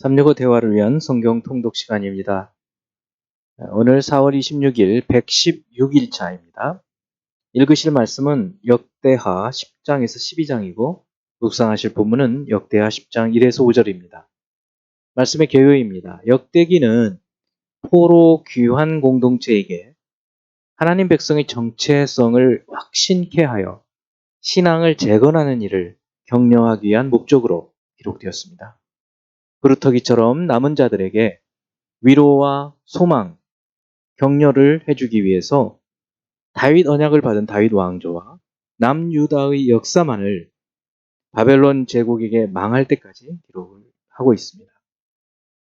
365 대화를 위한 성경 통독 시간입니다. 오늘 4월 26일 116일차입니다. 읽으실 말씀은 역대하 10장에서 12장이고 묵상하실 본문은 역대하 10장 1에서 5절입니다. 말씀의 개요입니다. 역대기는 포로 귀환 공동체에게 하나님 백성의 정체성을 확신케 하여 신앙을 재건하는 일을 격려하기 위한 목적으로 기록되었습니다. 그루터기처럼 남은 자들에게 위로와 소망, 격려를 해주기 위해서 다윗 언약을 받은 다윗 왕조와 남유다의 역사만을 바벨론 제국에게 망할 때까지 기록을 하고 있습니다.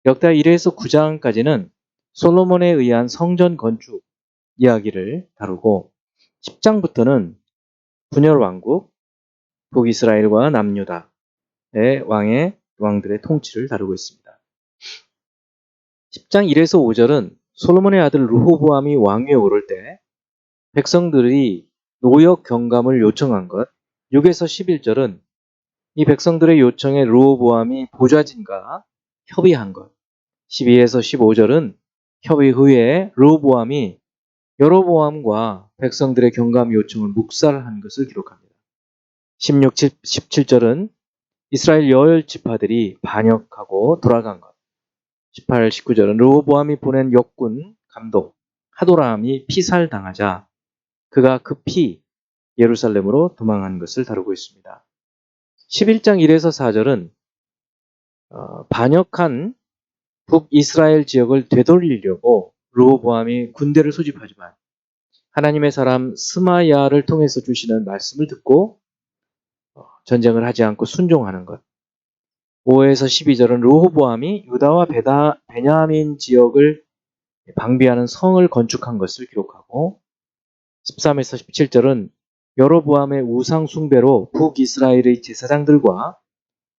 역대 1에서 9장까지는 솔로몬에 의한 성전 건축 이야기를 다루고 10장부터는 분열 왕국, 북이스라엘과 남유다의 왕들의 통치를 다루고 있습니다. 10장 1에서 5절은 솔로몬의 아들 르호보암이 왕위에 오를 때 백성들이 노역 경감을 요청한 것, 6에서 11절은 이 백성들의 요청에 르호보암이 보좌진과 협의한 것, 12에서 15절은 협의 후에 르호보암이 여로보암과 백성들의 경감 요청을 묵살한 것을 기록합니다. 16, 17절은 이스라엘 열 지파들이 반역하고 돌아간 것, 18, 19절은 르호보암이 보낸 역군 감독 하도람이 피살당하자 그가 급히 예루살렘으로 도망한 것을 다루고 있습니다. 11장 1에서 4절은 반역한 북이스라엘 지역을 되돌리려고 르호보암이 군대를 소집하지만 하나님의 사람 스마야를 통해서 주시는 말씀을 듣고 전쟁을 하지 않고 순종하는 것. 5에서 12절은 르호보암이 유다와 베냐민 지역을 방비하는 성을 건축한 것을 기록하고 13에서 17절은 여로보암의 우상 숭배로 북이스라엘의 제사장들과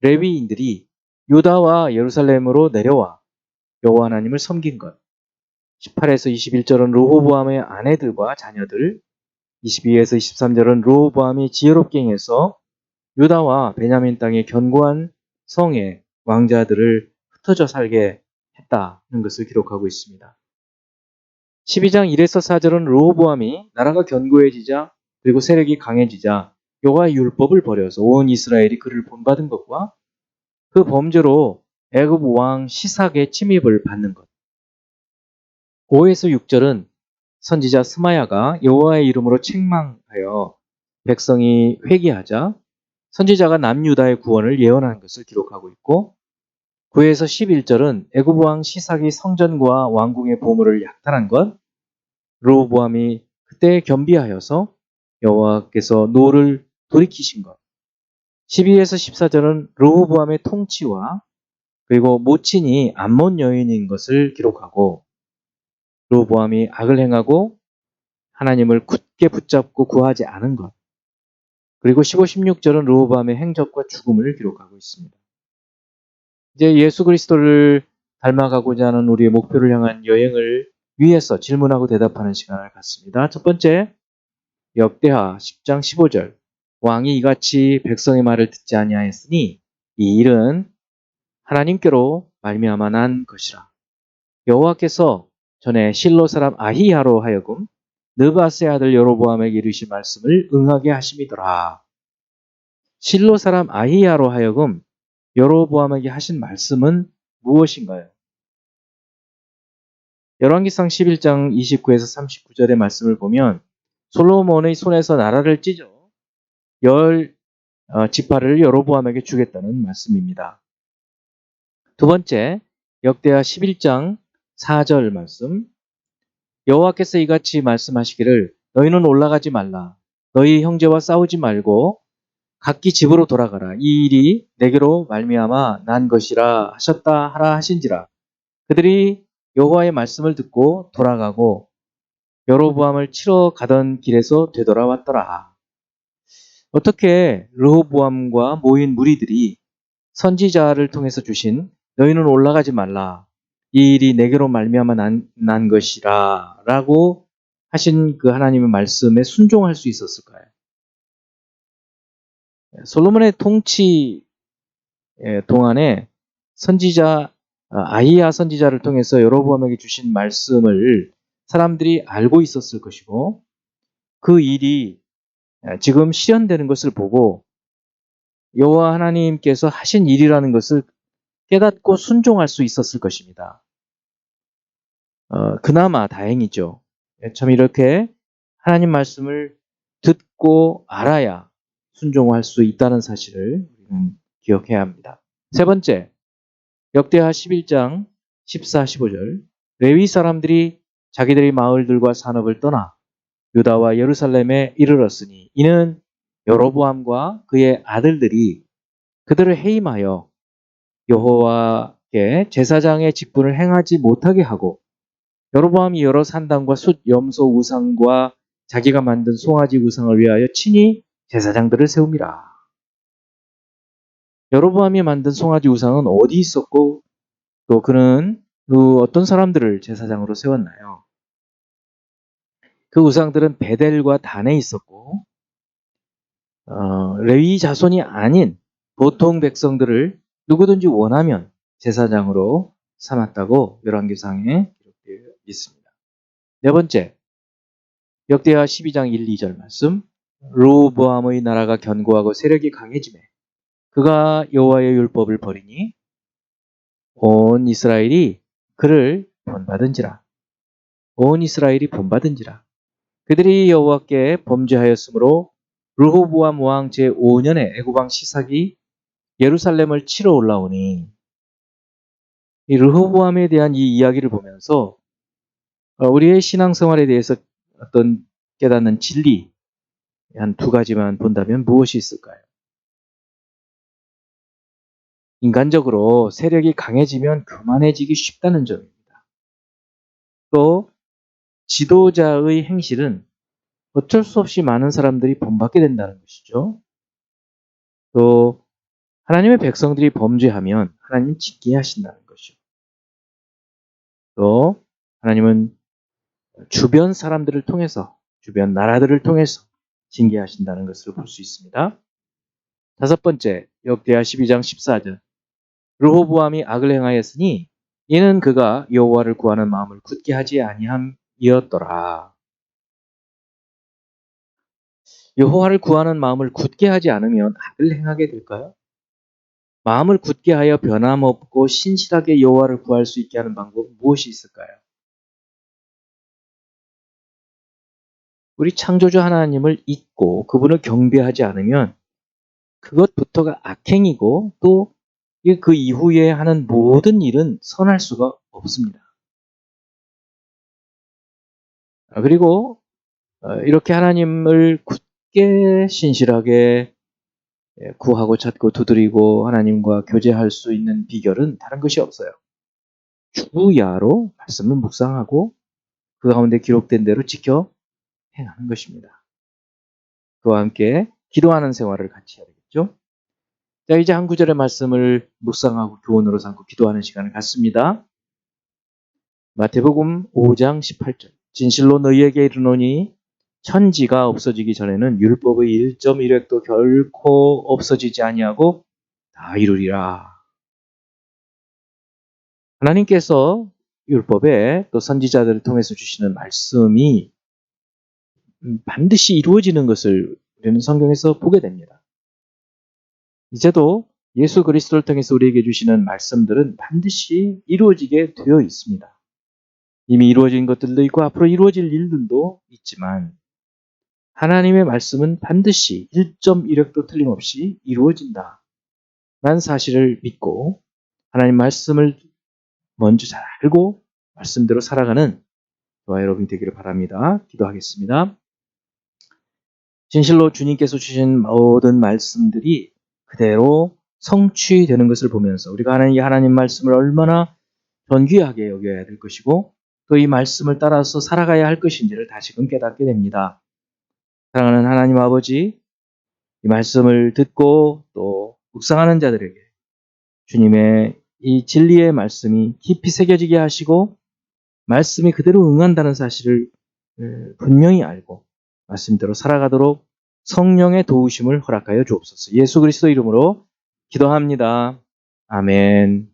레위인들이 유다와 예루살렘으로 내려와 여호와 하나님을 섬긴 것. 18에서 21절은 르호보암의 아내들과 자녀들. 22에서 23절은 르호보암이 지혜롭게 행해서 유다와 베냐민 땅의 견고한 성에 왕자들을 흩어져 살게 했다는 것을 기록하고 있습니다. 12장 1에서 4절은 르호보암이 나라가 견고해지자 그리고 세력이 강해지자 여호와의 율법을 버려서 온 이스라엘이 그를 본받은 것과 그 범죄로 애굽 왕 시삭의 침입을 받는 것. 5에서 6절은 선지자 스마야가 여호와의 이름으로 책망하여 백성이 회개하자 선지자가 남유다의 구원을 예언한 것을 기록하고 있고 9에서 11절은 애굽 왕 시삭이 성전과 왕궁의 보물을 약탈한 것, 르호보암이 그때 겸비하여서 여호와께서 노를 돌이키신 것. 12에서 14절은 르호보암의 통치와 그리고 모친이 암몬 여인인 것을 기록하고 르호보암이 악을 행하고 하나님을 굳게 붙잡고 구하지 않은 것. 그리고 15, 16절은 르호보암의 행적과 죽음을 기록하고 있습니다. 이제 예수 그리스도를 닮아가고자 하는 우리의 목표를 향한 여행을 위해서 질문하고 대답하는 시간을 갖습니다. 첫 번째, 역대하 10장 15절. 왕이 이같이 백성의 말을 듣지 아니하였으니 이 일은 하나님께로 말미암아 난 것이라. 여호와께서 전에 실로 사람 아히야로 하여금 느바스의 아들 여로보암에게 이르신 말씀을 응하게 하심이더라. 실로 사람 아히야로 하여금 여로보암에게 하신 말씀은 무엇인가요? 열왕기상 11장 29에서 39절의 말씀을 보면 솔로몬의 손에서 나라를 찢어 열 지파를 여로보암에게 주겠다는 말씀입니다. 두 번째, 역대하 11장 4절 말씀. 여호와께서 이같이 말씀하시기를 너희는 올라가지 말라. 너희 형제와 싸우지 말고 각기 집으로 돌아가라. 이 일이 내게로 말미암아 난 것이라 하셨다 하라 하신지라. 그들이 여호와의 말씀을 듣고 돌아가고 여로보암을 치러 가던 길에서 되돌아왔더라. 어떻게 르호보암과 모인 무리들이 선지자를 통해서 주신 너희는 올라가지 말라. 이 일이 내게로 말미암아 난 것이라 라고 하신 그 하나님의 말씀에 순종할 수 있었을까요? 솔로몬의 통치 동안에 선지자 아히야 선지자를 통해서 여로보암에게 주신 말씀을 사람들이 알고 있었을 것이고 그 일이 지금 실현되는 것을 보고 여호와 하나님께서 하신 일이라는 것을 깨닫고 순종할 수 있었을 것입니다. 그나마 다행이죠. 참 이렇게 하나님 말씀을 듣고 알아야 순종할 수 있다는 사실을 우리는 기억해야 합니다. 세 번째, 역대하 11장 14, 15절 레위 사람들이 자기들의 마을들과 산업을 떠나 유다와 예루살렘에 이르렀으니 이는 여로보암과 그의 아들들이 그들을 해임하여 여호와께 제사장의 직분을 행하지 못하게 하고 여로보암이 여러 산당과 숫 염소 우상과 자기가 만든 송아지 우상을 위하여 친히 제사장들을 세웁니다. 여로보암이 만든 송아지 우상은 어디 있었고 또 그는 그 어떤 사람들을 제사장으로 세웠나요? 그 우상들은 베델과 단에 있었고 레위 자손이 아닌 보통 백성들을 누구든지 원하면 제사장으로 삼았다고 열왕기상에 기록되어 있습니다. 네 번째, 역대하 12장 1, 2절 말씀. 르호보암의 나라가 견고하고 세력이 강해지매 그가 여호와의 율법을 버리니 온 이스라엘이 그를 본받은지라. 온 이스라엘이 본받은지라. 그들이 여호와께 범죄하였으므로 르호보암 왕 제5년에 애굽왕 시삭이 예루살렘을 치러 올라오니 이 르호보암에 대한 이 이야기를 보면서 우리의 신앙생활에 대해서 어떤 깨닫는 진리 한 두 가지만 본다면 무엇이 있을까요? 인간적으로 세력이 강해지면 교만해지기 쉽다는 점입니다. 또 지도자의 행실은 어쩔 수 없이 많은 사람들이 본받게 된다는 것이죠. 또 하나님의 백성들이 범죄하면 하나님은 징계하신다는 것이죠. 또 하나님은 주변 사람들을 통해서 주변 나라들을 통해서 징계하신다는 것을 볼 수 있습니다. 다섯 번째, 역대하 12장 14절. 르호보암이 악을 행하였으니 이는 그가 여호와를 구하는 마음을 굳게 하지 아니함이었더라. 여호와를 구하는 마음을 굳게 하지 않으면 악을 행하게 될까요? 마음을 굳게 하여 변함없고 신실하게 여호와를 구할 수 있게 하는 방법 무엇이 있을까요? 우리 창조주 하나님을 잊고 그분을 경배하지 않으면 그것부터가 악행이고 또 그 이후에 하는 모든 일은 선할 수가 없습니다. 그리고 이렇게 하나님을 굳게 신실하게 구하고 찾고 두드리고 하나님과 교제할 수 있는 비결은 다른 것이 없어요. 주야로 말씀을 묵상하고 그 가운데 기록된 대로 지켜 행하는 것입니다. 그와 함께 기도하는 생활을 같이 해야 되겠죠. 자, 이제 한 구절의 말씀을 묵상하고 교훈으로 삼고 기도하는 시간을 갖습니다. 마태복음 5장 18절. 진실로 너희에게 이르노니 천지가 없어지기 전에는 율법의 1.1획도 결코 없어지지 아니하고 다 이루리라. 하나님께서 율법에 또 선지자들을 통해서 주시는 말씀이 반드시 이루어지는 것을 우리는 성경에서 보게 됩니다. 이제도 예수 그리스도를 통해서 우리에게 주시는 말씀들은 반드시 이루어지게 되어 있습니다. 이미 이루어진 것들도 있고 앞으로 이루어질 일들도 있지만 하나님의 말씀은 반드시 1.1획도 틀림없이 이루어진다. 라는 사실을 믿고 하나님 말씀을 먼저 잘 알고 말씀대로 살아가는 저와 여러분이 되기를 바랍니다. 기도하겠습니다. 진실로 주님께서 주신 모든 말씀들이 그대로 성취되는 것을 보면서 우리가 하나님 말씀을 얼마나 존귀하게 여겨야 될 것이고 또 이 말씀을 따라서 살아가야 할 것인지를 다시금 깨닫게 됩니다. 사랑하는 하나님 아버지, 이 말씀을 듣고 또 묵상하는 자들에게 주님의 이 진리의 말씀이 깊이 새겨지게 하시고 말씀이 그대로 응한다는 사실을 분명히 알고 말씀대로 살아가도록 성령의 도우심을 허락하여 주옵소서. 예수 그리스도 이름으로 기도합니다. 아멘.